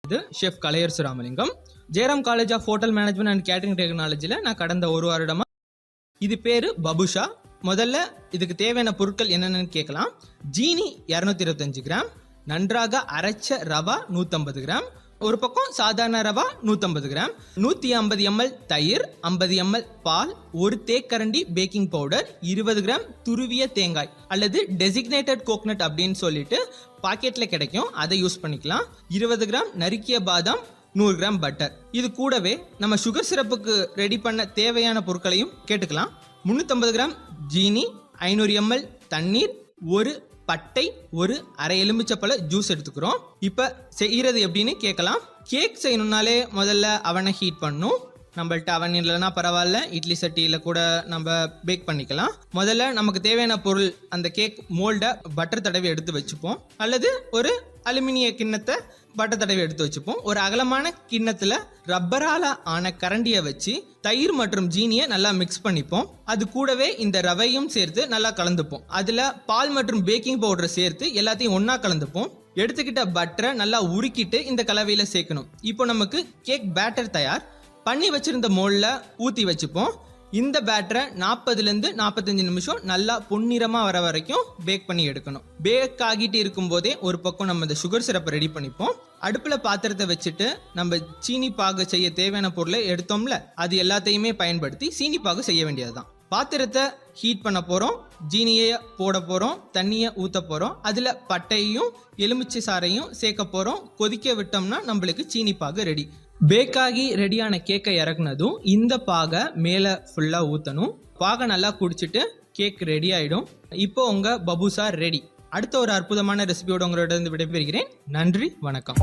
இது chef Kalaiyarasu Ramalingam. Jayaram college of hotel management and catering டெக்னாலஜில நான் கடந்த ஒரு வருடமா. இது பேரு பபுஷா. முதல்ல இதுக்கு தேவையான பொருட்கள் என்னென்னு கேட்கலாம். ஜீனி 225 கிராம், நன்றாக அரைச்ச ரவா 150 கிராம், ஒரு பக்கம் சாதாரண ரவா 150 கிராம், 150 ml தயிர், 50 ml பால், ஒரு தேக்கரண்டி பேக்கிங் பவுடர், 20 கிராம் துருவிய தேங்காய் அல்லது டெசிக்னேட்டட் கோகனட் அப்படின்னு சொல்லிட்டு பாக்கெட்ல கிடைக்கும், அதை யூஸ் பண்ணிக்கலாம். 20 கிராம் நறுக்கிய பாதாம், 100 கிராம் பட்டர். இது கூடவே நம்ம சுகர் சிரப்புக்கு ரெடி பண்ண தேவையான பொருட்களையும் கேட்டுக்கலாம். 350 கிராம் ஜீனி, 500 ml தண்ணீர், ஒரு பட்டை, ஒரு அரை எலுமிச்சப்பழ ஜூஸ் எடுத்துக்கிறோம். இப்ப செய்யறது எப்படின்னு கேட்கலாம். கேக் செய்யணும்னாலே முதல்ல அவனை ஹீட் பண்ணும். நம்மள்ட்ட அவன் இல்லைன்னா பரவாயில்ல, இட்லி சட்டியில கூட நம்ம பேக் பண்ணிக்கலாம். முதல்ல நமக்கு தேவையான பொருள், அந்த கேக் மோல்ட பட்டர் தடவி எடுத்து வச்சுப்போம், அல்லது ஒரு அலுமினிய கிண்ணத்தை பட்டர் தடவி எடுத்து வச்சுப்போம். ஒரு அகலமான கிண்ணத்துல ரப்பரால ஆன கரண்டியை வச்சு தயிர் மற்றும் ஜீனியை நல்லா மிக்ஸ் பண்ணிப்போம். அது கூடவே இந்த ரவையும் சேர்த்து நல்லா கலந்துப்போம். அதுல பால் மற்றும் பேக்கிங் பவுடரை சேர்த்து எல்லாத்தையும் ஒன்னா கலந்துப்போம். எடுத்துக்கிட்ட பட்டரை நல்லா உருக்கிட்டு இந்த கலவையில சேர்க்கணும். இப்போ நமக்கு கேக் பேட்டர் தயார். பண்ணி வச்சிருந்த மோல்ல ஊத்தி வச்சுப்போம். இந்த பேட்டரை 40 to 45 நிமிஷம் நல்லா பொன்னிறமா வர வரைக்கும் பேக் பண்ணி எடுக்கணும். பேக் ஆகிட்டு இருக்கும் போதே ஒரு பக்கம் நம்ம இந்த சுகர் சிரப்பை ரெடி பண்ணிப்போம். அடுப்புல பாத்திரத்தை வச்சுட்டு நம்ம சீனி பாகு செய்ய தேவையான பொருளை எடுத்தோம்ல, அது எல்லாத்தையுமே பயன்படுத்தி சீனி பாகு செய்ய வேண்டியதுதான். பாத்திரத்தை ஹீட் பண்ண போறோம், ஜீனியை போட போறோம், தண்ணியை ஊத்த போறோம், அதுல பட்டையும் எலுமிச்சை சாறையும் சேர்க்க போறோம். கொதிக்க விட்டோம்னா நம்மளுக்கு சீனி பாகு ரெடி. பேக்காகி ரெடியான கேக்கை இறக்குனதும் இந்த பாகை மேல ஃபுல்லா ஊத்தணும். பாகை நல்லா குடிச்சிட்டு கேக் ரெடி ஆயிடும். இப்போ உங்க பபுசா ரெடி. அடுத்த ஒரு அற்புதமான ரெசிபியோட உங்களோட விடைபெறுகிறேன். நன்றி, வணக்கம்.